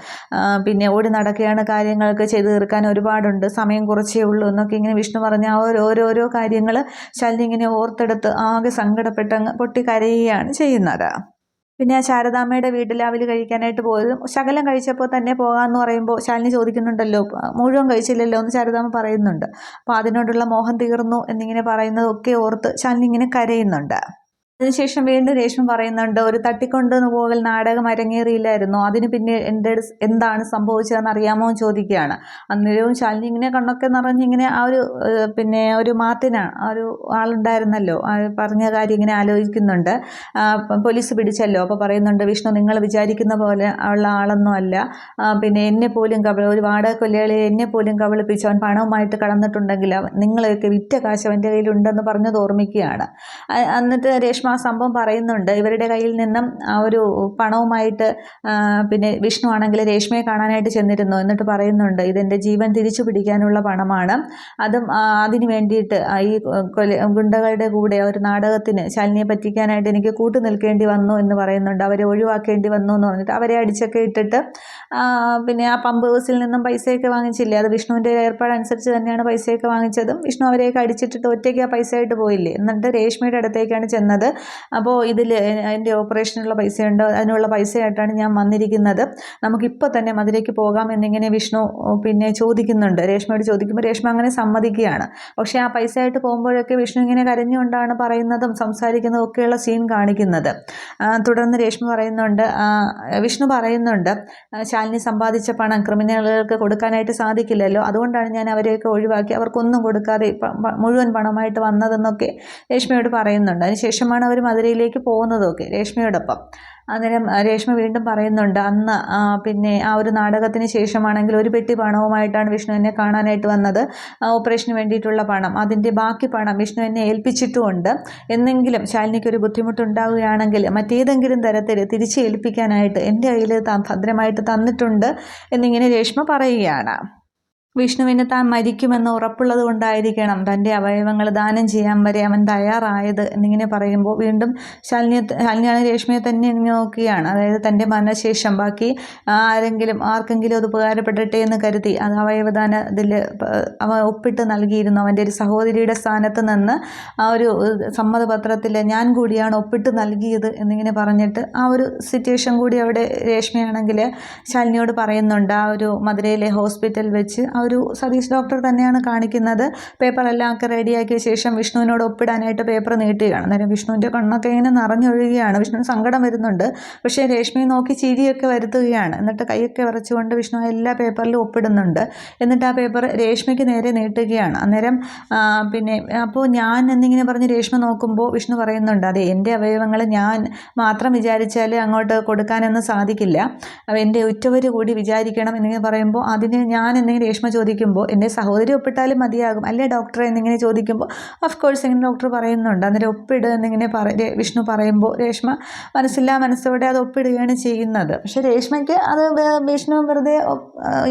പിന്നെ ഓടി നടക്കുകയാണ്, കാര്യങ്ങളൊക്കെ ചെയ്തു തീർക്കാൻ ഒരുപാടുണ്ട്, സമയം കുറച്ചേ ഉള്ളൂ എന്നൊക്കെ ഇങ്ങനെ വിഷ്ണു പറഞ്ഞ ആ ഓരോരോ കാര്യങ്ങൾ ശാലിനി ഇങ്ങനെ ഓർത്തെടുത്ത് ആകെ സങ്കടപ്പെട്ടങ്ങ് പൊട്ടിക്കരയുകയാണ് ചെയ്യുന്നത്. പിന്നെ ശാരദാമ്മയുടെ വീട്ടിൽ അവല് കഴിക്കാനായിട്ട് പോയതും ശകലം കഴിച്ചപ്പോൾ തന്നെ പോകാമെന്ന് പറയുമ്പോൾ ശാലിനി ചോദിക്കുന്നുണ്ടല്ലോ, മുഴുവൻ കഴിച്ചില്ലല്ലോ എന്ന് ശാരദാമ്മ പറയുന്നുണ്ട്. അപ്പോൾ അതിനോടുള്ള മോഹം തീർന്നു എന്നിങ്ങനെ പറയുന്നതൊക്കെ ഓർത്ത് ശാലിനി ഇങ്ങനെ കരയുന്നുണ്ട്. അതിനുശേഷം വീണ്ടും രേഷ്മ പറയുന്നുണ്ട്, ഒരു തട്ടിക്കൊണ്ടുവന്ന് പോകൽ നാടകം അരങ്ങേറിയില്ലായിരുന്നു, അതിന് പിന്നെ എന്താണ് സംഭവിച്ചതെന്ന് അറിയാമോ എന്ന് ചോദിക്കുകയാണ്. അന്നേരവും ശാലിനി ഇങ്ങനെ കണ്ണൊക്കെ നിറഞ്ഞിങ്ങനെ ആ ഒരു പിന്നെ ഒരു മാർട്ടിന ആ ഒരു ആളുണ്ടായിരുന്നല്ലോ, പറഞ്ഞ കാര്യം ഇങ്ങനെ ആലോചിക്കുന്നുണ്ട്. പോലീസ് പിടിച്ചല്ലോ, അപ്പോൾ പറയുന്നുണ്ട്, വിഷ്ണു നിങ്ങൾ വിചാരിക്കുന്ന പോലെ ഉള്ള ആളൊന്നും അല്ല, പിന്നെ എന്നെ പോലും ഒരു വാടക കൊല്ലയാളിയെ എന്നെ പോലും കബളിപ്പിച്ച് അവൻ പണവുമായിട്ട് കടന്നിട്ടുണ്ടെങ്കിൽ നിങ്ങളെയൊക്കെ വിറ്റ കാശ് അവൻ്റെ കയ്യിലുണ്ടെന്ന് പറഞ്ഞത് ഓർമ്മിക്കുകയാണ്. എന്നിട്ട് രേഷ്മ രേഷ്മ ആ സംഭവം പറയുന്നുണ്ട്. ഇവരുടെ കയ്യിൽ നിന്നും ആ ഒരു പണവുമായിട്ട് പിന്നെ വിഷ്ണു ആണെങ്കിൽ രേഷ്മയെ കാണാനായിട്ട് ചെന്നിരുന്നു. എന്നിട്ട് പറയുന്നുണ്ട്, ഇതെൻ്റെ ജീവൻ തിരിച്ചു പിടിക്കാനുള്ള പണമാണ്, അതും അതിന് വേണ്ടിയിട്ട് ഈ ഗുണ്ടകളുടെ കൂടെ ഒരു നാടകത്തിന് ശാലിനിയെ പറ്റിക്കാനായിട്ട് എനിക്ക് കൂട്ടു നിൽക്കേണ്ടി വന്നു എന്ന് പറയുന്നുണ്ട്. അവരെ ഒഴിവാക്കേണ്ടി വന്നു എന്ന് പറഞ്ഞിട്ട് അവരെ അടിച്ചൊക്കെ ഇട്ടിട്ട് പിന്നെ ആ പമ്പ് ഹൗസിൽ നിന്നും പൈസയൊക്കെ വാങ്ങിച്ചില്ലേ, അത് വിഷ്ണുവിൻ്റെ ഏർപ്പാടനുസരിച്ച് തന്നെയാണ് പൈസയൊക്കെ വാങ്ങിച്ചതും. വിഷ്ണു അവരെയൊക്കെ അടിച്ചിട്ടിട്ട് ഒറ്റയ്ക്ക് ആ പൈസ ആയിട്ട് പോയില്ലേ. എന്നിട്ട് രേഷ്മയുടെ അടുത്തേക്കാണ് ചെന്നത്. അപ്പോൾ ഇതിൽ എൻ്റെ ഓപ്പറേഷനുള്ള പൈസയുണ്ടോ, അതിനുള്ള പൈസയായിട്ടാണ് ഞാൻ വന്നിരിക്കുന്നത്, നമുക്കിപ്പോൾ തന്നെ മധുരയ്ക്ക് പോകാം എന്നിങ്ങനെ വിഷ്ണു പിന്നെ ചോദിക്കുന്നുണ്ട്. രേഷ്മയോട് ചോദിക്കുമ്പോൾ രേഷ്മ അങ്ങനെ സമ്മതിക്കുകയാണ്. പക്ഷേ ആ പൈസ ആയിട്ട് പോകുമ്പോഴൊക്കെ വിഷ്ണു ഇങ്ങനെ കരഞ്ഞുകൊണ്ടാണ് പറയുന്നതും സംസാരിക്കുന്നതും ഒക്കെയുള്ള സീൻ കാണിക്കുന്നത്. തുടർന്ന് രേഷ്മ പറയുന്നുണ്ട്, വിഷ്ണു പറയുന്നുണ്ട്, ശാലിനി സമ്പാദിച്ച പണം ക്രിമിനലുകൾക്ക് കൊടുക്കാനായിട്ട് സാധിക്കില്ലല്ലോ, അതുകൊണ്ടാണ് ഞാൻ അവരെയൊക്കെ ഒഴിവാക്കി അവർക്കൊന്നും കൊടുക്കാതെ മുഴുവൻ പണമായിട്ട് വന്നതെന്നൊക്കെ രേഷ്മയോട് പറയുന്നുണ്ട്. അതിനുശേഷമാണ് അവർ മധുരയിലേക്ക് പോകുന്നതൊക്കെ രേഷ്മയോടൊപ്പം. അന്നേരം രേഷ്മ വീണ്ടും പറയുന്നുണ്ട്, അന്ന് പിന്നെ ആ ഒരു നാടകത്തിന് ശേഷമാണെങ്കിൽ ഒരു പെട്ടി പണവുമായിട്ടാണ് വിഷ്ണു എന്നെ കാണാനായിട്ട് വന്നത്, ഓപ്പറേഷന് വേണ്ടിയിട്ടുള്ള പണം, അതിൻ്റെ ബാക്കി പണം വിഷ്ണു എന്നെ ഏൽപ്പിച്ചിട്ടുമുണ്ട്. എന്നെങ്കിലും ശാലിനിക്കൊരു ബുദ്ധിമുട്ടുണ്ടാവുകയാണെങ്കിൽ മറ്റേതെങ്കിലും തരത്തിൽ തിരിച്ച് ഏൽപ്പിക്കാനായിട്ട് എൻ്റെ കയ്യിൽ ഭദ്രമായിട്ട് തന്നിട്ടുണ്ട് എന്നിങ്ങനെ രേഷ്മ പറയുകയാണ്. വിഷ്ണുവിന് താൻ മരിക്കുമെന്ന് ഉറപ്പുള്ളത് കൊണ്ടായിരിക്കണം തൻ്റെ അവയവങ്ങൾ ദാനം ചെയ്യാൻ വരെ അവൻ തയ്യാറായത് എന്നിങ്ങനെ പറയുമ്പോൾ വീണ്ടും ശാലിനിയാണ് രേഷ്മയെ തന്നെ നോക്കുകയാണ്. അതായത് തൻ്റെ മരണശേഷം ബാക്കി ആർക്കെങ്കിലും അത് ഉപകാരപ്പെടട്ടെ എന്ന് കരുതി അത് അവയവദാനത്തിൽ അവൻ ഒപ്പിട്ട് നൽകിയിരുന്നു. അവൻ്റെ ഒരു സഹോദരിയുടെ സ്ഥാനത്ത് നിന്ന് ആ ഒരു സമ്മതപത്രത്തിൽ ഞാൻ കൂടിയാണ് ഒപ്പിട്ട് നൽകിയത് എന്നിങ്ങനെ പറഞ്ഞിട്ട് ആ ഒരു സിറ്റുവേഷൻ കൂടി അവിടെ രേഷ്മയാണെങ്കിൽ ശാലിനിയോട് പറയുന്നുണ്ട്. ആ ഒരു മധുരയിലെ ഹോസ്പിറ്റൽ വെച്ച് ഒരു സതീഷ് ഡോക്ടർ തന്നെയാണ് കാണിക്കുന്നത്. പേപ്പറെല്ലാം ഒക്കെ റെഡിയാക്കിയ ശേഷം വിഷ്ണുവിനോട് ഒപ്പിടാനായിട്ട് പേപ്പർ നീട്ടുകയാണ്. അന്നേരം വിഷ്ണുവിൻ്റെ കണ്ണൊക്കെ ഇങ്ങനെ നിറഞ്ഞൊഴുകുകയാണ്. വിഷ്ണുവിന് സങ്കടം വരുന്നുണ്ട്. പക്ഷേ രേഷ്മയെ നോക്കി ചിരിയൊക്കെ വരുത്തുകയാണ്. എന്നിട്ട് കൈയൊക്കെ വിറച്ചുകൊണ്ട് വിഷ്ണു എല്ലാ പേപ്പറിലും ഒപ്പിടുന്നുണ്ട്. എന്നിട്ട് ആ പേപ്പർ രേഷ്മയ്ക്ക് നേരെ നീട്ടുകയാണ്. അന്നേരം പിന്നെ അപ്പോൾ ഞാൻ എന്നിങ്ങനെ പറഞ്ഞ് രേഷ്മ നോക്കുമ്പോൾ വിഷ്ണു പറയുന്നുണ്ട്, അതെ, എൻ്റെ അവയവങ്ങൾ ഞാൻ മാത്രം വിചാരിച്ചാൽ അങ്ങോട്ട് കൊടുക്കാനൊന്നും സാധിക്കില്ല, എൻ്റെ ഉറ്റവർ കൂടി വിചാരിക്കണം എന്നിങ്ങനെ പറയുമ്പോൾ അതിന് ഞാൻ എന്തെങ്കിലും രേഷ്മ ചോദിക്കുമ്പോൾ എൻ്റെ സഹോദരി ഒപ്പിട്ടാലും മതിയാകും അല്ലേ ഡോക്ടറെ എന്നിങ്ങനെ ചോദിക്കുമ്പോൾ ഓഫ് കോഴ്സ് ഇങ്ങനെ ഡോക്ടർ പറയുന്നുണ്ട്. അന്നേരം ഒപ്പിടുക എന്നിങ്ങനെ വിഷ്ണു പറയുമ്പോൾ രേഷ്മ മനസ്സോടെ അത് ഒപ്പിടുകയാണ് ചെയ്യുന്നത്. പക്ഷേ രേഷ്മയ്ക്ക് അത് വിഷ്ണു വെറുതെ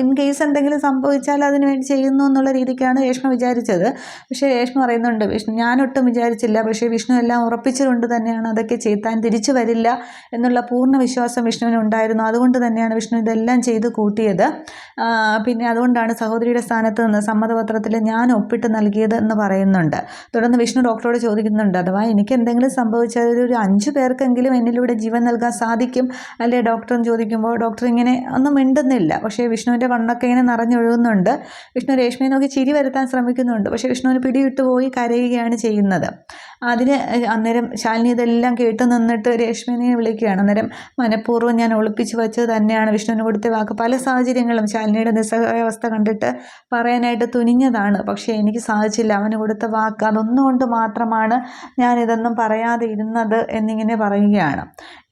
ഇൻ കേസ് എന്തെങ്കിലും സംഭവിച്ചാൽ അതിന് വേണ്ടി ചെയ്യുന്നു എന്നുള്ള രീതിക്കാണ് രേഷ്മ വിചാരിച്ചത്. പക്ഷേ രേഷ്മ പറയുന്നുണ്ട്, ഞാനൊട്ടും വിചാരിച്ചില്ല, പക്ഷേ വിഷ്ണു എല്ലാം ഉറപ്പിച്ചുകൊണ്ട് തന്നെയാണ് അതൊക്കെ താൻ തിരിച്ചു വരില്ല എന്നുള്ള പൂർണ്ണ വിശ്വാസം വിഷ്ണുവിനുണ്ടായിരുന്നു. അതുകൊണ്ട് തന്നെയാണ് വിഷ്ണു ഇതെല്ലാം ചെയ്ത് കൂട്ടിയത്. പിന്നെ അതുകൊണ്ടാണ് സഹോദരിയുടെ സ്ഥാനത്ത് നിന്ന് സമ്മതപത്രത്തിൽ ഞാൻ ഒപ്പിട്ട് നൽകിയത് എന്ന് പറയുന്നുണ്ട്. തുടർന്ന് വിഷ്ണു ഡോക്ടറോട് ചോദിക്കുന്നുണ്ട്, അഥവാ എനിക്ക് എന്തെങ്കിലും സംഭവിച്ചാൽ ഒരു 5 പേർക്കെങ്കിലും എന്നിലൂടെ ജീവൻ നൽകാൻ സാധിക്കും അല്ലേ ഡോക്ടർ എന്ന് ചോദിക്കുമ്പോൾ ഡോക്ടർ ഇങ്ങനെ ഒന്നും മിണ്ടുന്നില്ല. പക്ഷേ വിഷ്ണുവിൻ്റെ കണ്ണൊക്കെ ഇങ്ങനെ നിറഞ്ഞൊഴുകുന്നുണ്ട്. വിഷ്ണു രേഷ്മയെ നോക്കി ചിരി വരുത്താൻ ശ്രമിക്കുന്നുണ്ട്. പക്ഷേ വിഷ്ണുവിന് പിടിവിട്ടു പോയി കരയുകയാണ് ചെയ്യുന്നത്. അന്നേരം ശാലിനി ഇതെല്ലാം കേട്ട് നിന്നിട്ട് രേഷ്മയെ വിളിക്കുകയാണ്. അന്നേരം മനഃപൂർവ്വം ഞാൻ ഒളിപ്പിച്ച് വെച്ചത് തന്നെയാണ് വിഷ്ണുവിന് കൊടുത്ത വാക്ക്. പല സാഹചര്യങ്ങളും ശാലിനിയുടെ നിസ്സഹായാവസ്ഥ കണ്ടിട്ട് പറയാനായിട്ട് തുനിഞ്ഞതാണ്, പക്ഷേ എനിക്ക് സാധിച്ചില്ല. അവന് കൊടുത്ത വാക്ക് അതൊന്നുകൊണ്ട് മാത്രമാണ് ഞാനിതൊന്നും പറയാതെ ഇരുന്നത് എന്നിങ്ങനെ പറയുകയാണ്.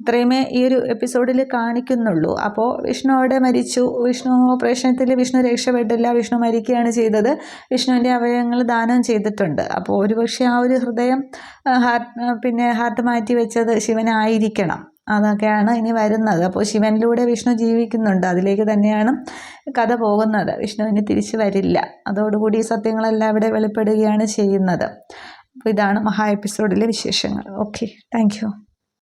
ഇത്രയുമേ ഈ ഒരു എപ്പിസോഡിൽ കാണിക്കുന്നുള്ളൂ. അപ്പോൾ വിഷ്ണു അവിടെ മരിച്ചു. വിഷ്ണു ഓപ്പറേഷനത്തിൽ വിഷ്ണു രക്ഷപ്പെട്ടില്ല, വിഷ്ണു മരിക്കുകയാണ് ചെയ്തത്. വിഷ്ണുവിൻ്റെ അവയവങ്ങൾ ദാനം ചെയ്തിട്ടുണ്ട്. അപ്പോൾ ഒരുപക്ഷെ ആ ഒരു ഹൃദയം ഹാർട്ട് മാറ്റി വെച്ചത് ശിവനായിരിക്കണം. അതൊക്കെയാണ് ഇനി വരുന്നത്. അപ്പോൾ ശിവനിലൂടെ വിഷ്ണു ജീവിക്കുന്നുണ്ട്, അതിലേക്ക് തന്നെയാണ് കഥ പോകുന്നത്. വിഷ്ണു ഇനി തിരിച്ചു വരില്ല. അതോടുകൂടി ഈ സത്യങ്ങളെല്ലാം ഇവിടെ വെളിപ്പെടുകയാണ് ചെയ്യുന്നത്. അപ്പോൾ ഇതാണ് മഹാ എപ്പിസോഡിലെ വിശേഷങ്ങൾ. Okay, thank you.